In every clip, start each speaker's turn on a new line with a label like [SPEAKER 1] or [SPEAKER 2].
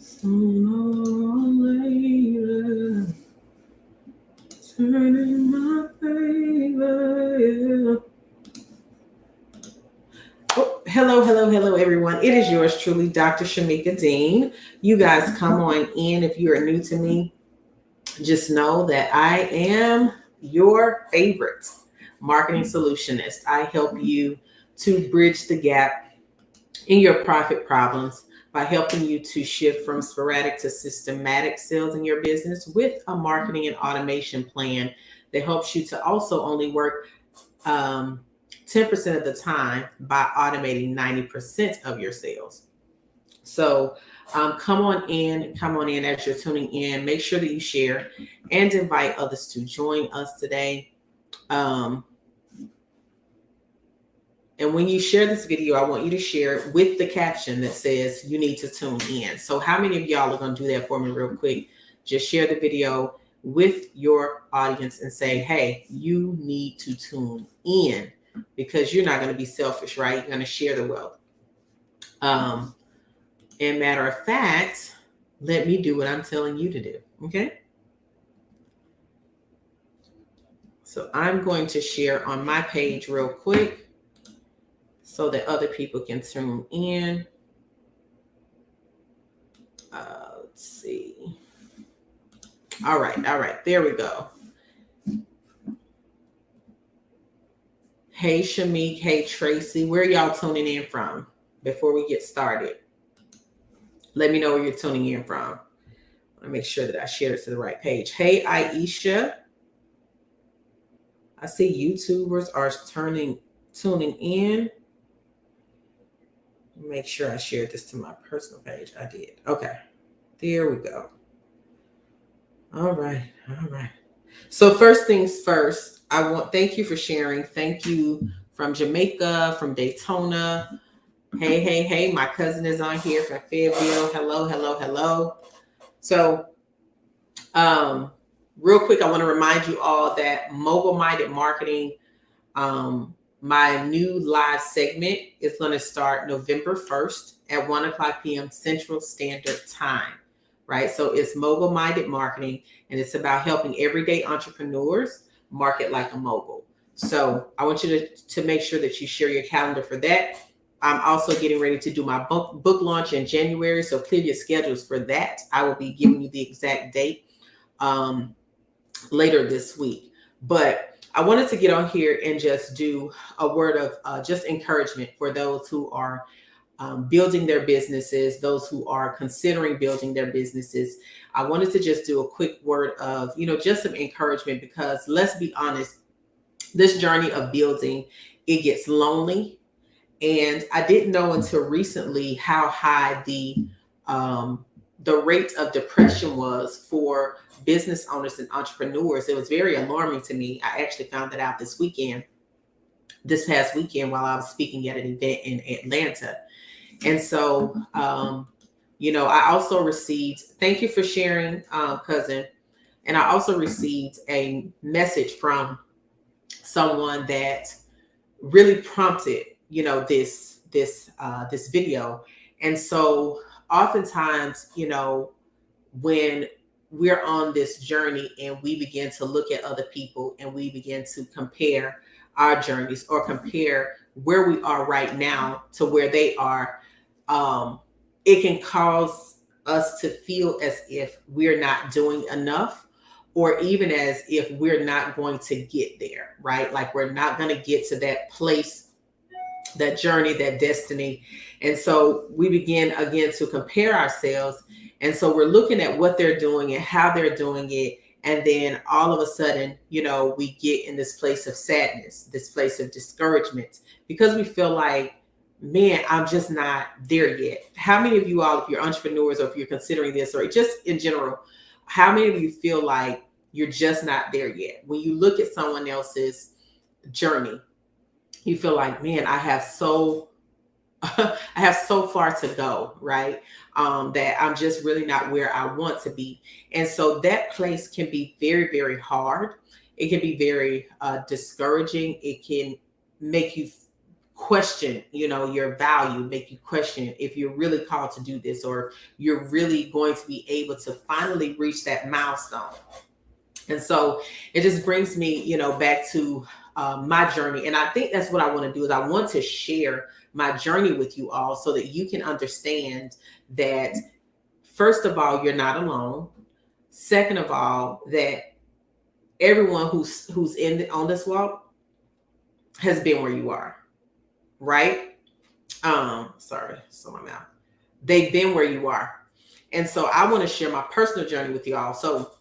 [SPEAKER 1] Sooner or later, turn in my favor. Yeah. Oh, hello, everyone. It is yours truly, Dr. Shamika Dean. You guys come on in. If you are new to me, just know that I am your favorite marketing solutionist. I help you to bridge the gap in your profit problems by helping you to shift from sporadic to systematic sales in your business with a marketing and automation plan that helps you to also only work um, 10% of the time by automating 90% of your sales. So come on in as you're tuning in. Make sure that you share and invite others to join us today. Um, And when you share this video, I want you to share it with the caption that says you need to tune in. So how many of y'all are going to do that for me real quick? Just share the video with your audience and say, hey, you need to tune in, because you're not going to be selfish, right? You're going to share the wealth. And matter of fact, let me do what I'm telling you to do. Okay. So I'm going to share on my page real quick so that other people can tune in. Let's see. All right. There we go. Hey, Shamik. Hey, Tracy. Where y'all tuning in from before we get started? Let me know where you're tuning in from. I want to make sure that I share it to the right page. Hey, Aisha. I see YouTubers are tuning in. Make sure I shared this to my personal page. I did. Okay. There we go. All right. So first things first, thank you for sharing. Thank you from Jamaica, from Daytona. Hey, my cousin is on here from Fayetteville. Hello. So, real quick, I want to remind you all that Mobile-Minded Marketing, my new live segment is going to start November 1st at 1 o'clock p.m. Central Standard Time, right? So it's Mobile-Minded Marketing, and it's about helping everyday entrepreneurs market like a mogul. So I want you to make sure that you share your calendar for that. I'm also getting ready to do my book launch in January, so clear your schedules for that. I will be giving you the exact date later this week. But I wanted to get on here and just do a word of just encouragement for those who are building their businesses, those who are considering building their businesses. I wanted to just do a quick word of, just some encouragement, because let's be honest, this journey of building, it gets lonely. And I didn't know until recently how high the rate of depression was for business owners and entrepreneurs. It was very alarming to me. I actually found that out this past weekend, while I was speaking at an event in Atlanta. And so, I also received, thank you for sharing, cousin. And I also received a message from someone that really prompted, this video. And so oftentimes, when we're on this journey and we begin to look at other people and we begin to compare our journeys or compare where we are right now to where they are, it can cause us to feel as if we're not doing enough, or even as if we're not going to get there, right? Like we're not going to get to that place, that journey, that destiny. And so we begin again to compare ourselves. And so we're looking at what they're doing and how they're doing it. And then all of a sudden, we get in this place of sadness, this place of discouragement, because we feel like, man, I'm just not there yet. How many of you all, if you're entrepreneurs or if you're considering this, or just in general, how many of you feel like you're just not there yet? When you look at someone else's journey, you feel like, man, I have so far to go, right? That I'm just really not where I want to be. And so that place can be very, very hard. It can be very discouraging. It can make you question, your value, make you question if you're really called to do this, or you're really going to be able to finally reach that milestone. And so it just brings me, back to my journey. And I think that's what I want to do, is I want to share my journey with you all so that you can understand that, first of all, you're not alone. Second of all, that everyone who's on this walk has been where you are, right? Sorry, so my mouth. They've been where you are. And so I want to share my personal journey with you all. So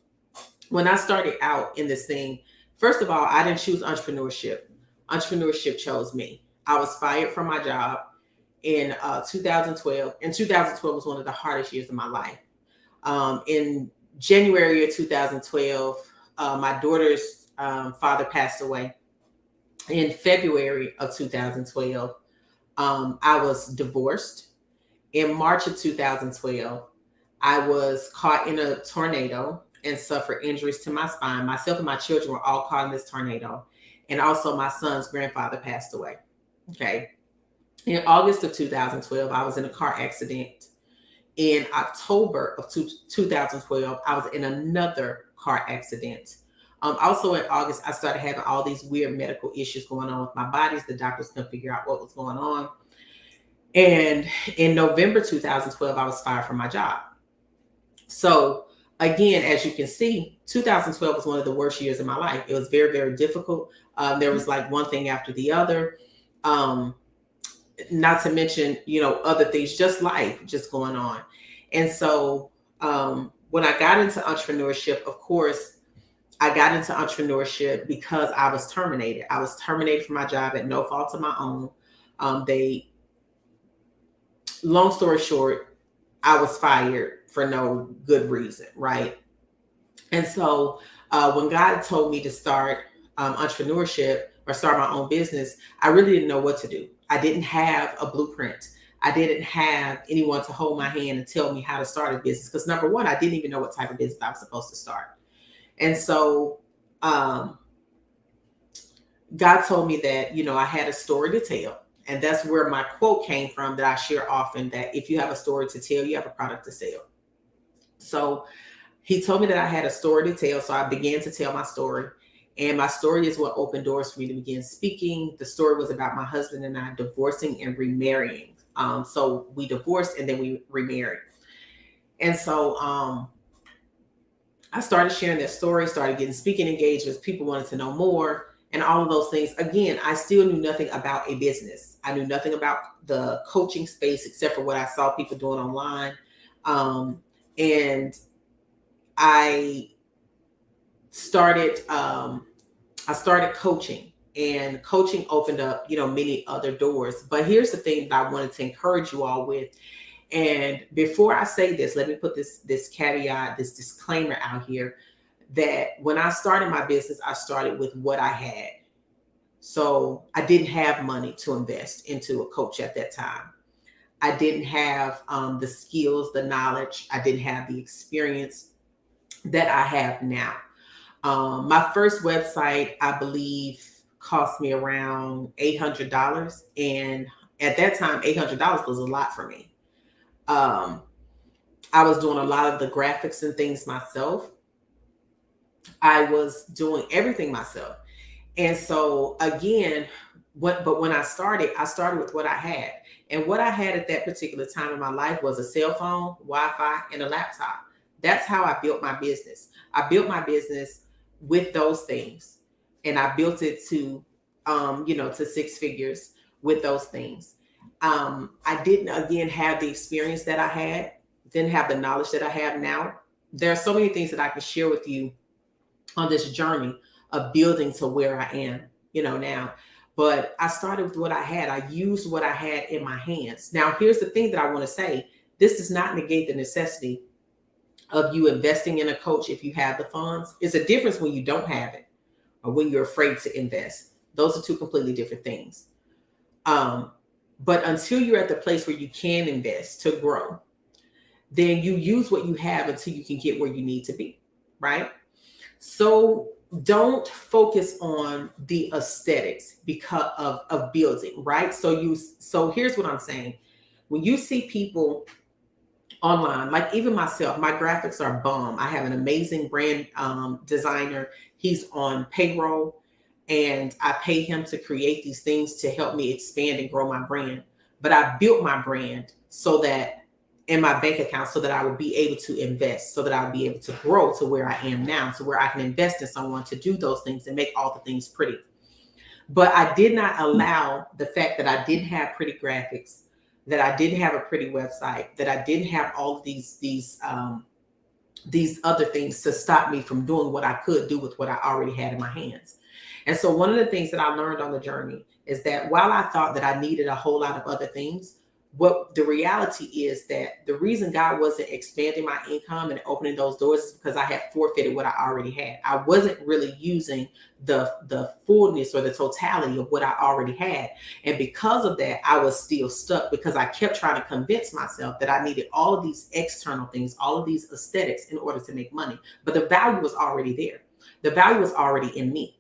[SPEAKER 1] when I started out in this thing, first of all, I didn't choose entrepreneurship. Entrepreneurship chose me. I was fired from my job in 2012. And 2012 was one of the hardest years of my life. In January of 2012, my daughter's father passed away. In February of 2012, I was divorced. In March of 2012, I was caught in a tornado and suffered injuries to my spine. Myself and my children were all caught in this tornado. And also my son's grandfather passed away. Okay. In August of 2012, I was in a car accident. In October of 2012, I was in another car accident. Also in August, I started having all these weird medical issues going on with my bodies. The doctors couldn't figure out what was going on. And in November 2012, I was fired from my job. So again, as you can see, 2012 was one of the worst years of my life. It was very, very difficult. There was like one thing after the other. Not to mention, other things, just life, just going on. And so when I got into entrepreneurship, of course, I got into entrepreneurship because I was terminated. I was terminated from my job at no fault of my own. Long story short, I was fired for no good reason, right? And so when God told me to start entrepreneurship or start my own business, I really didn't know what to do. I didn't have a blueprint. I didn't have anyone to hold my hand and tell me how to start a business. Because number one, I didn't even know what type of business I was supposed to start. And so God told me that, I had a story to tell. And that's where my quote came from that I share often, that if you have a story to tell, you have a product to sell. So he told me that I had a story to tell. So I began to tell my story. And my story is what opened doors for me to begin speaking. The story was about my husband and I divorcing and remarrying. So we divorced and then we remarried. And so I started sharing that story, started getting speaking engagements. People wanted to know more and all of those things. Again, I still knew nothing about a business. I knew nothing about the coaching space except for what I saw people doing online. And I started coaching, and coaching opened up, many other doors. But here's the thing that I wanted to encourage you all with. And before I say this, let me put this caveat, this disclaimer out here, that when I started my business, I started with what I had. So I didn't have money to invest into a coach at that time. I didn't have the skills, the knowledge. I didn't have the experience that I have now. My first website, I believe, cost me around $800. And at that time, $800 was a lot for me. I was doing a lot of the graphics and things myself. I was doing everything myself. And so again, when I started with what I had. And what I had at that particular time in my life was a cell phone, Wi-Fi, and a laptop. That's how I built my business. I built my business with those things. And I built it to, to six figures with those things. I didn't, again, have the experience that I had, didn't have the knowledge that I have now. There are so many things that I can share with you on this journey of building to where I am, now. But I started with what I had. I used what I had in my hands. Now, here's the thing that I want to say. This does not negate the necessity of you investing in a coach if you have the funds. It's a difference when you don't have it or when you're afraid to invest. Those are two completely different things. But until you're at the place where you can invest to grow, then you use what you have until you can get where you need to be, right? So don't focus on the aesthetics because of building, right? So here's what I'm saying. When you see people online, like even myself, my graphics are bomb. I have an amazing brand designer. He's on payroll, and I pay him to create these things to help me expand and grow my brand. But I built my brand so that in my bank account, so that I would be able to invest, so that I would be able to grow to where I am now, to where I can invest in someone to do those things and make all the things pretty. But I did not allow the fact that I didn't have pretty graphics, that I didn't have a pretty website, that I didn't have all of these other things to stop me from doing what I could do with what I already had in my hands. And so one of the things that I learned on the journey is that while I thought that I needed a whole lot of other things, what the reality is that the reason God wasn't expanding my income and opening those doors is because I had forfeited what I already had. I wasn't really using the fullness or the totality of what I already had. And because of that, I was still stuck because I kept trying to convince myself that I needed all of these external things, all of these aesthetics in order to make money. But the value was already there. The value was already in me.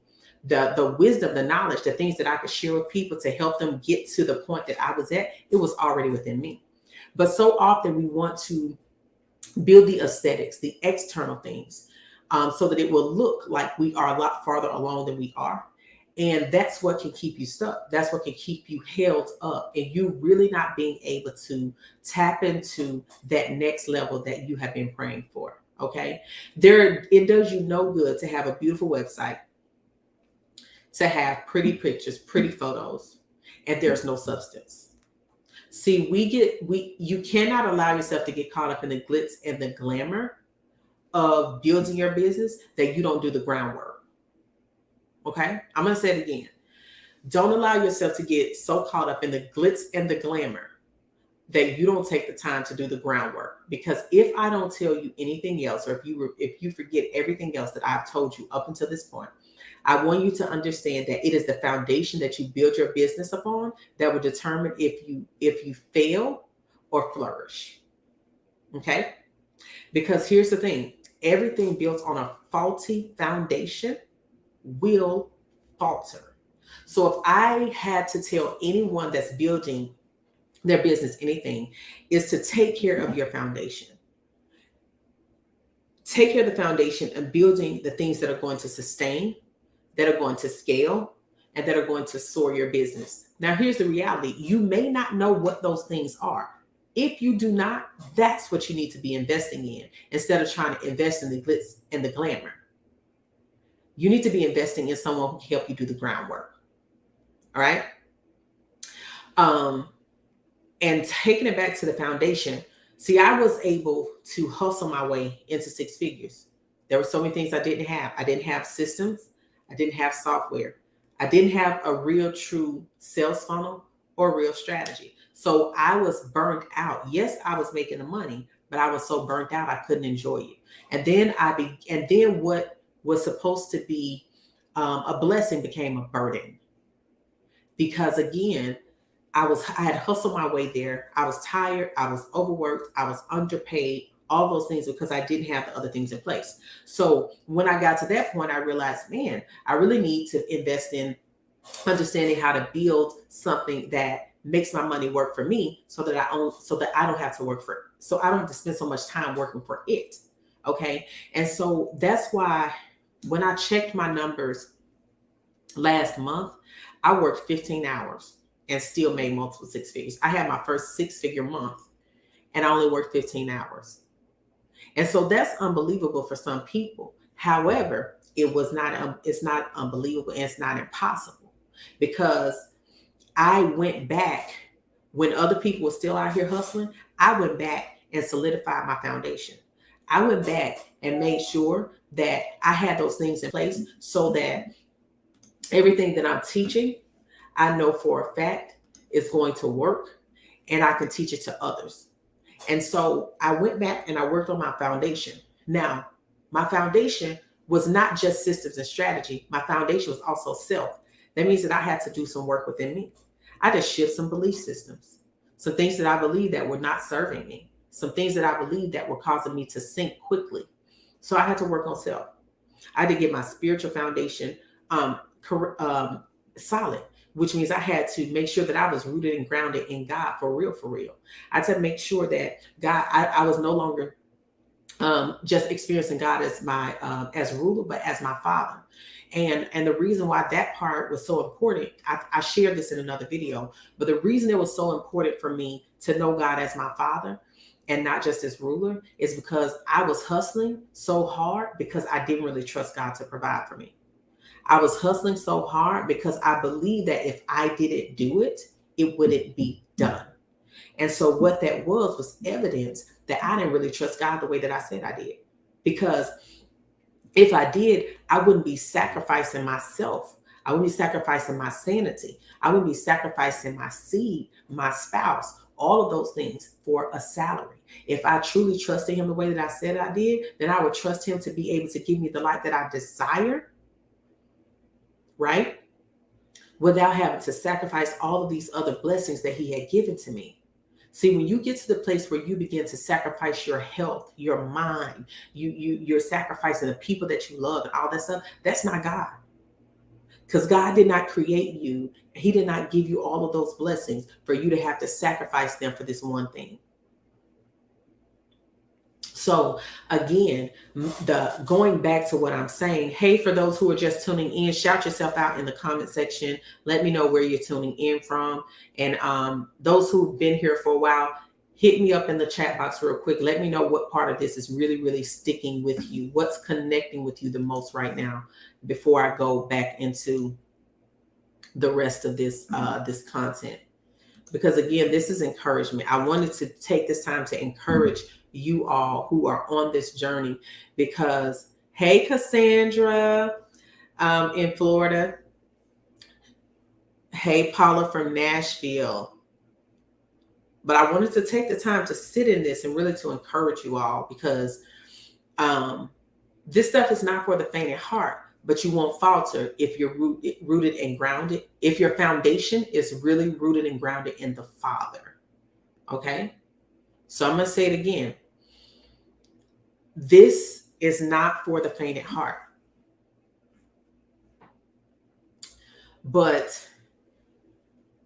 [SPEAKER 1] The wisdom, the knowledge, the things that I could share with people to help them get to the point that I was at, it was already within me. But so often we want to build the aesthetics, the external things, so that it will look like we are a lot farther along than we are. And that's what can keep you stuck. That's what can keep you held up and you really not being able to tap into that next level that you have been praying for. Okay. It does you no good to have a beautiful website, to have pretty pictures, pretty photos, and there's no substance. See, you cannot allow yourself to get caught up in the glitz and the glamour of building your business that you don't do the groundwork. Okay? I'm going to say it again. Don't allow yourself to get so caught up in the glitz and the glamour that you don't take the time to do the groundwork. Because if I don't tell you anything else, or if you forget everything else that I've told you up until this point, I want you to understand that it is the foundation that you build your business upon that will determine if you fail or flourish. Okay? Because here's the thing, everything built on a faulty foundation will falter. So if I had to tell anyone that's building their business anything, is to take care of your foundation. Take care of the foundation and building the things that are going to sustain, that are going to scale, and that are going to soar your business. Now, here's the reality. You may not know what those things are. If you do not, that's what you need to be investing in instead of trying to invest in the glitz and the glamour. You need to be investing in someone who can help you do the groundwork. All right? And taking it back to the foundation, see, I was able to hustle my way into six figures. There were so many things I didn't have. I didn't have systems. I didn't have software. I didn't have a real true sales funnel or real strategy. So I was burnt out. Yes, I was making the money, but I was so burnt out I couldn't enjoy it. And then what was supposed to be a blessing became a burden. Because again, I had hustled my way there. I was tired. I was overworked. I was underpaid. All those things because I didn't have the other things in place. So when I got to that point, I realized, man, I really need to invest in understanding how to build something that makes my money work for me, so that I don't have to work for it. So I don't have to spend so much time working for it. Okay. And so that's why when I checked my numbers last month, I worked 15 hours and still made multiple six figures. I had my first 6-figure month and I only worked 15 hours. And so that's unbelievable for some people. However, it's not unbelievable and it's not impossible, because I went back when other people were still out here hustling. I went back and solidified my foundation. I went back and made sure that I had those things in place so that everything that I'm teaching, I know for a fact is going to work and I can teach it to others. And so I went back and I worked on my foundation. Now, my foundation was not just systems and strategy. My foundation was also self. That means that I had to do some work within me. I had to shift some belief systems, some things that I believed that were not serving me, some things that I believed that were causing me to sink quickly. So I had to work on self. I had to get my spiritual foundation solid, which means I had to make sure that I was rooted and grounded in God for real, for real. I had to make sure that I was no longer just experiencing God as my as ruler, but as my father. And the reason why that part was so important, I shared this in another video, but the reason it was so important for me to know God as my father and not just as ruler is because I was hustling so hard because I didn't really trust God to provide for me. I was hustling so hard because I believed that if I didn't do it, it wouldn't be done. And so what that was evidence that I didn't really trust God the way that I said I did. Because if I did, I wouldn't be sacrificing myself. I wouldn't be sacrificing my sanity. I wouldn't be sacrificing my seed, my spouse, all of those things for a salary. If I truly trusted him the way that I said I did, then I would trust him to be able to give me the life that I desire, right? Without having to sacrifice all of these other blessings that he had given to me. See, when you get to the place where you begin to sacrifice your health, your mind, you're sacrificing the people that you love and all that stuff, that's not God. Because God did not create you. He did not give you all of those blessings for you to have to sacrifice them for this one thing. So again, the going back to what I'm saying, hey, for those who are just tuning in, shout yourself out in the comment section. Let me know where you're tuning in from. And those who've been here for a while, hit me up in the chat box real quick. Let me know what part of this is really, really sticking with you. What's connecting with you the most right now before I go back into the rest of this this content. Because again, this is encouragement. I wanted to take this time to encourage you all who are on this journey because, hey, Cassandra in Florida. Hey, Paula from Nashville. But I wanted to take the time to sit in this and really to encourage you all because this stuff is not for the faint at heart, but you won't falter if you're rooted and grounded. If your foundation is really rooted and grounded in the Father. Okay? So I'm going to say it again. This is not for the faint at heart. But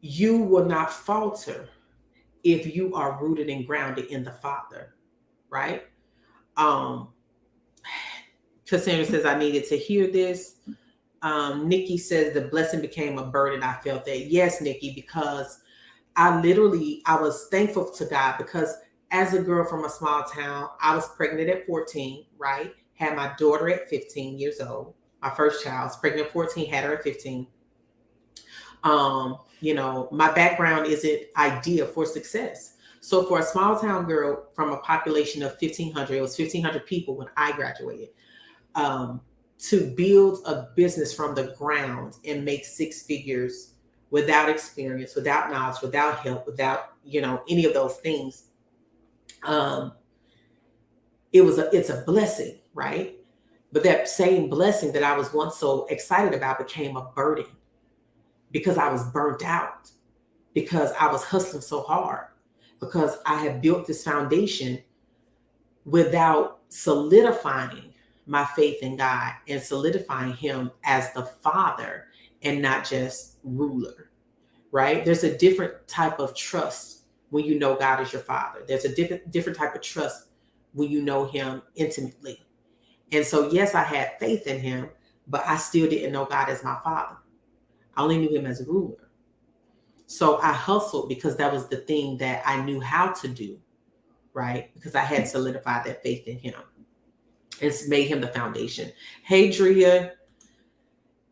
[SPEAKER 1] you will not falter if you are rooted and grounded in the Father, right? Cassandra says, I needed to hear this. Nikki says, the blessing became a burden. I felt that. Yes, Nikki, because I was thankful to God because as a girl from a small town, I was pregnant at 14, right? Had my daughter at 15 years old. My first child was pregnant at 14, had her at 15. My background isn't ideal for success. So for a small town girl from a population of 1,500, it was 1,500 people when I graduated, to build a business from the ground and make six figures without experience, without knowledge, without help, without, any of those things. It's a blessing, right? But that same blessing that I was once so excited about became a burden because I was burnt out, because I was hustling so hard, because I had built this foundation without solidifying my faith in God and solidifying him as the Father and not just ruler, right? There's a different type of trust when you know God is your Father. There's a different type of trust when you know him intimately. And so, yes, I had faith in him, but I still didn't know God as my Father. I only knew him as a ruler. So I hustled because that was the thing that I knew how to do, right? Because I had solidified that faith in him. It's made him the foundation. Hey, Drea.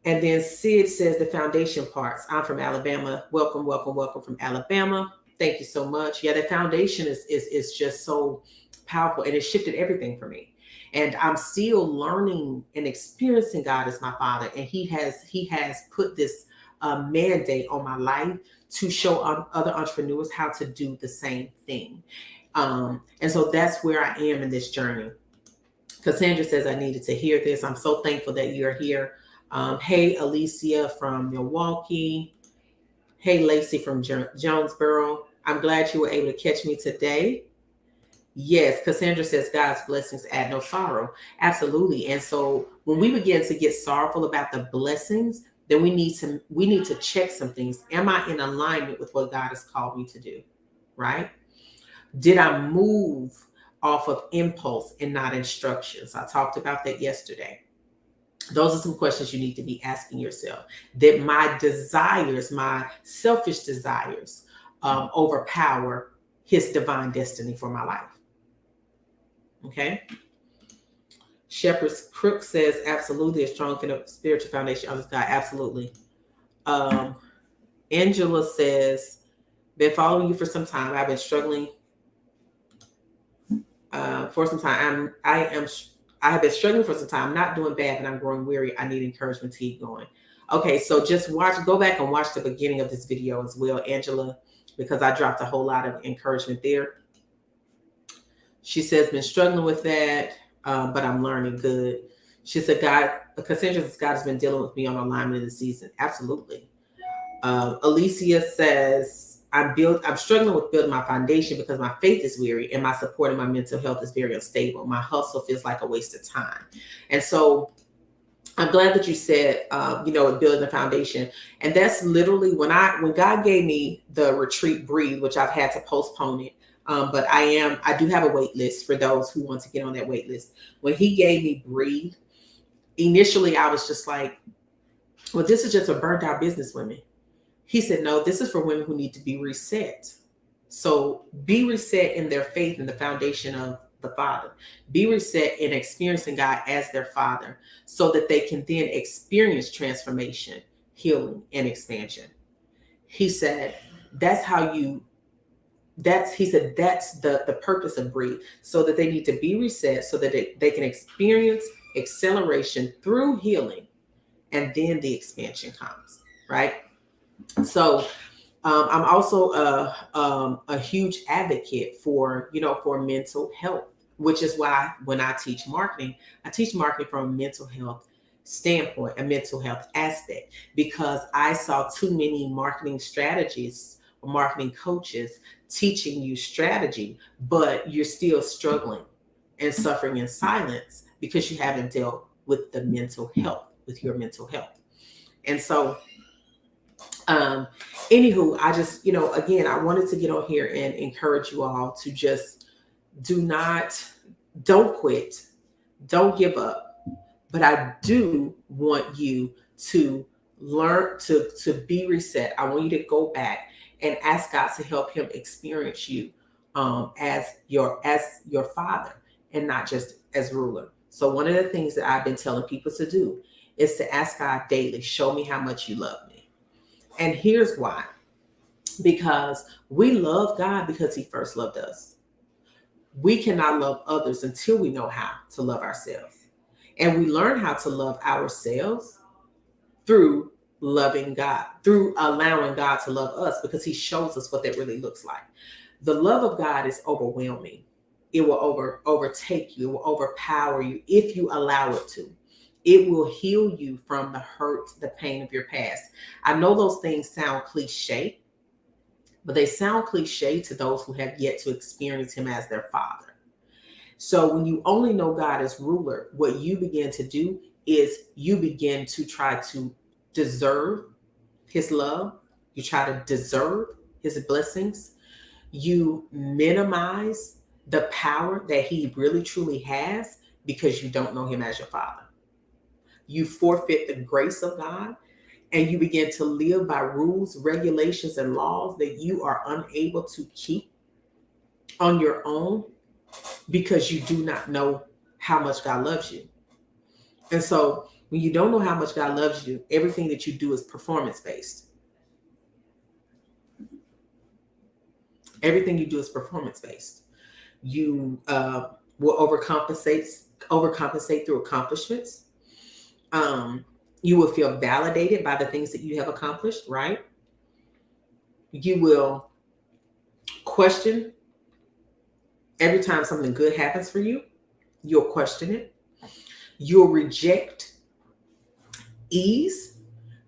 [SPEAKER 1] And then Sid says the foundation parts. I'm from Alabama. Welcome, welcome, welcome from Alabama. Thank you so much. Yeah, the foundation is just so powerful, and it shifted everything for me. And I'm still learning and experiencing God as my Father. And he has put this mandate on my life to show other entrepreneurs how to do the same thing. And so that's where I am in this journey. Cassandra says, I needed to hear this. I'm so thankful that you're here. Hey, Alicia from Milwaukee. Hey, Lacey from Jonesboro. I'm glad you were able to catch me today. Yes, Cassandra says God's blessings add no sorrow. Absolutely. And so when we begin to get sorrowful about the blessings, then we need to check some things. Am I in alignment with what God has called me to do? Right? Did I move off of impulse and not instructions? I talked about that yesterday. Those are some questions you need to be asking yourself. That my desires, my selfish desires, overpower his divine destiny for my life. Okay. Shepherd's Crook says, absolutely, a strong spiritual foundation of God. Absolutely. Um, Angela says, been following you for some time. I've been struggling for some time. I have been struggling for some time. I'm not doing bad, but I'm growing weary. I need encouragement to keep going. Okay, so just go back and watch the beginning of this video as well, Angela, because I dropped a whole lot of encouragement there. She says, been struggling with that, but I'm learning good. She said, Cassandra says, God has been dealing with me on alignment of the season. Absolutely. Alicia says, I'm struggling with building my foundation because my faith is weary and my support and my mental health is very unstable. My hustle feels like a waste of time. And so I'm glad that you said, building the foundation. And that's literally when God gave me the retreat Breathe, which I've had to postpone it. But I do have a wait list for those who want to get on that wait list. When he gave me Breathe, initially I was just like, well, this is just for burnt out businesswomen. He said, no, this is for women who need to be reset. So be reset in their faith and the foundation of the Father. Be reset in experiencing God as their Father so that they can then experience transformation, healing, and expansion. He said, that's the purpose of Breathe, so that they need to be reset so that they can experience acceleration through healing, and then the expansion comes, right? So I'm also a huge advocate for mental health, which is why when I teach marketing from a mental health standpoint, a mental health aspect, because I saw too many marketing strategists or marketing coaches teaching you strategy, but you're still struggling and suffering in silence because you haven't dealt with the mental health, with your mental health. And so anywho, I just, again, I wanted to get on here and encourage you all to just don't quit, don't give up. But I do want you to learn to be reset. I want you to go back and ask God to help him experience you as your Father and not just as ruler. So one of the things that I've been telling people to do is to ask God daily, show me how much you love me. And here's why. Because we love God because he first loved us. We cannot love others until we know how to love ourselves. And we learn how to love ourselves through loving God, through allowing God to love us, because he shows us what that really looks like. The love of God is overwhelming. It will overtake you, it will overpower you if you allow it to. It will heal you from the hurt, the pain of your past. I know those things sound cliche, but they sound cliche to those who have yet to experience him as their Father. So when you only know God as ruler, what you begin to do is you begin to try to deserve his love. You try to deserve his blessings. You minimize the power that he really truly has because you don't know him as your Father. You forfeit the grace of God, and you begin to live by rules, regulations, and laws that you are unable to keep on your own because you do not know how much God loves you. And so when you don't know how much God loves you, everything that you do is performance-based. Everything you do is performance-based. You will overcompensate through accomplishments. You will feel validated by the things that you have accomplished, right? You will question every time something good happens for you. You'll question it. You'll reject ease,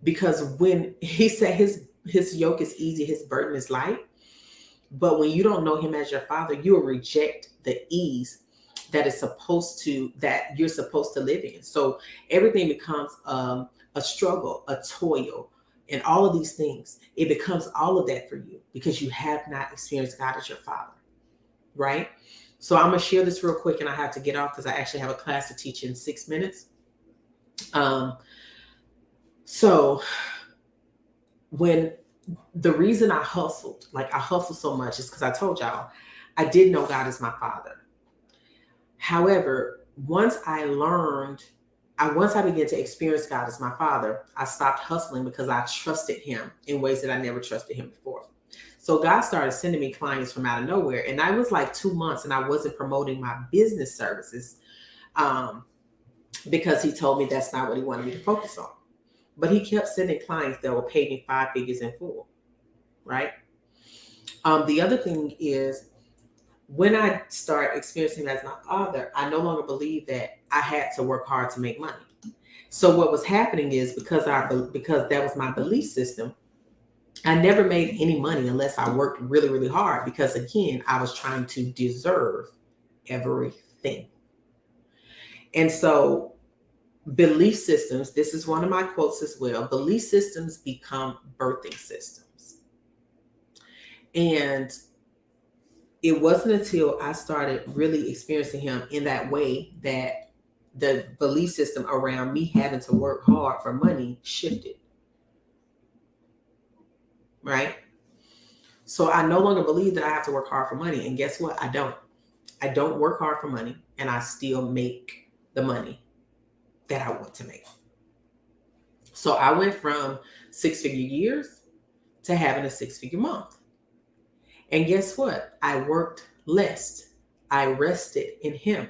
[SPEAKER 1] because when he said his yoke is easy, his burden is light. But when you don't know him as your Father, you'll reject the ease that you're supposed to live in. So everything becomes a struggle, a toil, and all of these things. It becomes all of that for you because you have not experienced God as your Father, right? So I'm gonna share this real quick, and I have to get off because I actually have a class to teach in 6 minutes. Um, so when the reason I hustled, like I hustled so much, is because I told y'all I did know God as my Father. However, once I began to experience God as my Father, I stopped hustling because I trusted Him in ways that I never trusted Him before. So God started sending me clients from out of nowhere, and I was like 2 months, and I wasn't promoting my business services um, because He told me that's not what He wanted me to focus on. But He kept sending clients that will pay me 5 figures in full, right? The other thing is, when I start experiencing Him as my Father, I no longer believe that I had to work hard to make money. So what was happening is, because that was my belief system, I never made any money unless I worked really, really hard, because again, I was trying to deserve everything. And so belief systems, this is one of my quotes as well, belief systems become birthing systems. And it wasn't until I started really experiencing Him in that way that the belief system around me having to work hard for money shifted. Right? So I no longer believe that I have to work hard for money. And guess what? I don't. I don't work hard for money, and I still make the money that I want to make. So I went from 6-figure years to having a 6-figure month. And guess what? I worked less. I rested in Him.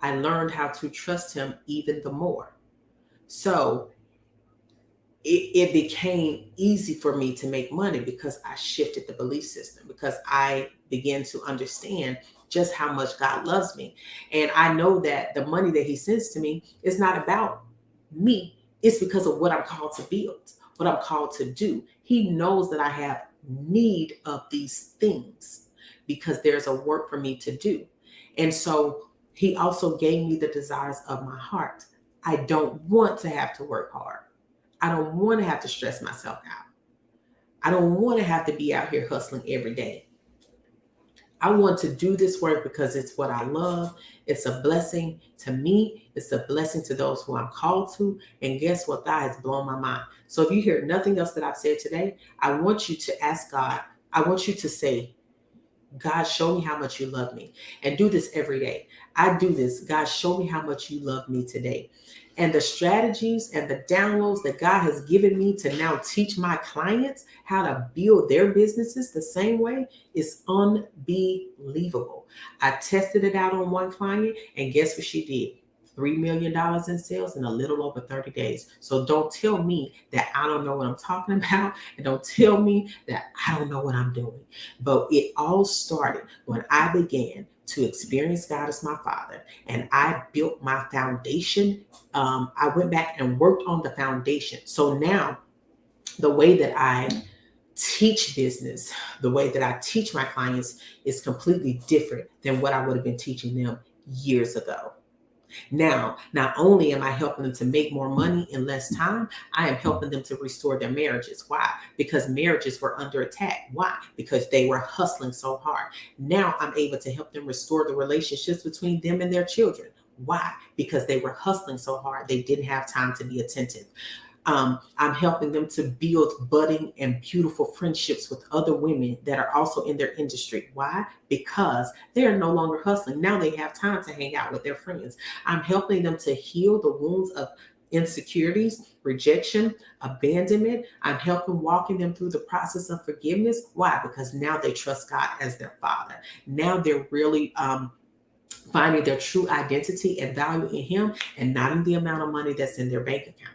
[SPEAKER 1] I learned how to trust Him even the more. So it became easy for me to make money because I shifted the belief system, because I began to understand just how much God loves me. And I know that the money that He sends to me is not about me. It's because of what I'm called to build, what I'm called to do. He knows that I have need of these things because there's a work for me to do. And so He also gave me the desires of my heart. I don't want to have to work hard. I don't want to have to stress myself out. I don't want to have to be out here hustling every day. I want to do this work because it's what I love. It's a blessing to me. It's a blessing to those who I'm called to. And guess what? God has blown my mind. So if you hear nothing else that I've said today, I want you to ask God. I want you to say, God, show me how much you love me. And do this every day. I do this. God, show me how much you love me today. And the strategies and the downloads that God has given me to now teach my clients how to build their businesses the same way is unbelievable. I tested it out on one client, and guess what she did? $3 million in sales in a little over 30 days. So don't tell me that I don't know what I'm talking about, and don't tell me that I don't know what I'm doing. But it all started when I began to experience God as my Father, and I built my foundation. I went back and worked on the foundation. So now the way that I teach business, the way that I teach my clients is completely different than what I would have been teaching them years ago. Now, not only am I helping them to make more money in less time, I am helping them to restore their marriages. Why? Because marriages were under attack. Why? Because they were hustling so hard. Now I'm able to help them restore the relationships between them and their children. Why? Because they were hustling so hard, they didn't have time to be attentive. I'm helping them to build budding and beautiful friendships with other women that are also in their industry. Why? Because they are no longer hustling. Now they have time to hang out with their friends. I'm helping them to heal the wounds of insecurities, rejection, abandonment. I'm helping walking them through the process of forgiveness. Why? Because now they trust God as their Father. Now they're really finding their true identity and value in Him, and not in the amount of money that's in their bank account.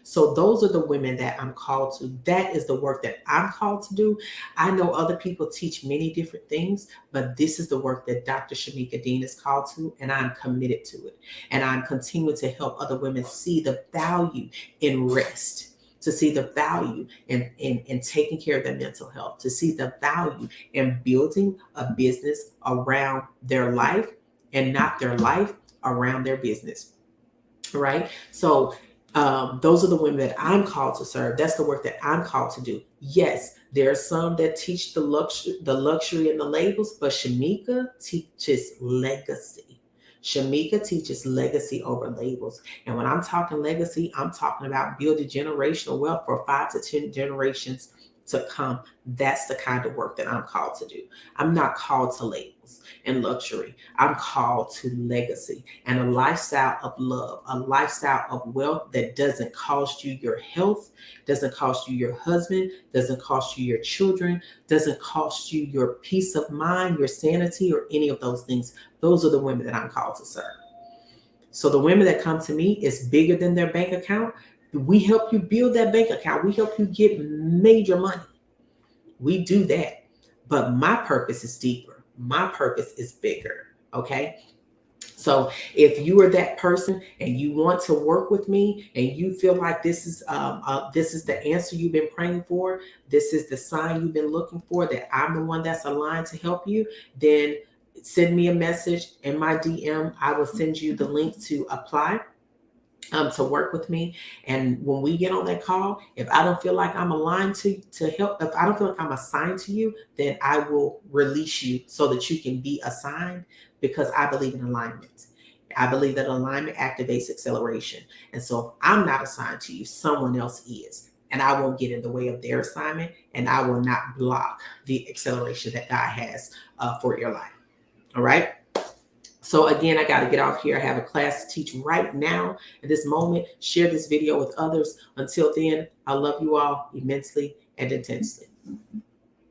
[SPEAKER 1] So those are the women that I'm called to. That is the work that I'm called to do. I know other people teach many different things, but this is the work that Dr. Shamika Dean is called to, and I'm committed to it. And I'm continuing to help other women see the value in rest. to see the value in taking care of their mental health, to see the value in building a business around their life and not their life around their business. Right? So those are the women that I'm called to serve. That's the work that I'm called to do. Yes, there are some that teach the luxury and the labels, but Shamika teaches legacy. Shamika teaches legacy over labels. And when I'm talking legacy, I'm talking about building generational wealth for 5 to 10 generations to come. That's the kind of work that I'm called to do. I'm not called to labels and luxury. I'm called to legacy and a lifestyle of love, a lifestyle of wealth that doesn't cost you your health, doesn't cost you your husband, doesn't cost you your children, doesn't cost you your peace of mind, your sanity, or any of those things. Those are the women that I'm called to serve. So the women that come to me is bigger than their bank account. We help you build that bank account. We help you get major money. We do that. But my purpose is deeper. My purpose is bigger. Okay. So if you are that person and you want to work with me and you feel like this is the answer you've been praying for, this is the sign you've been looking for, that I'm the one that's aligned to help you, then send me a message in my DM. I will send you the link to apply to work with me. And when we get on that call, if I don't feel like I'm aligned to help, if I don't feel like I'm assigned to you, then I will release you so that you can be assigned, because I believe in alignment. I believe that alignment activates acceleration. And so if I'm not assigned to you, someone else is. And I won't get in the way of their assignment, and I will not block the acceleration that God has for your life. All right. So again, I got to get off here. I have a class to teach right now at this moment. Share this video with others. Until then, I love you all immensely and intensely.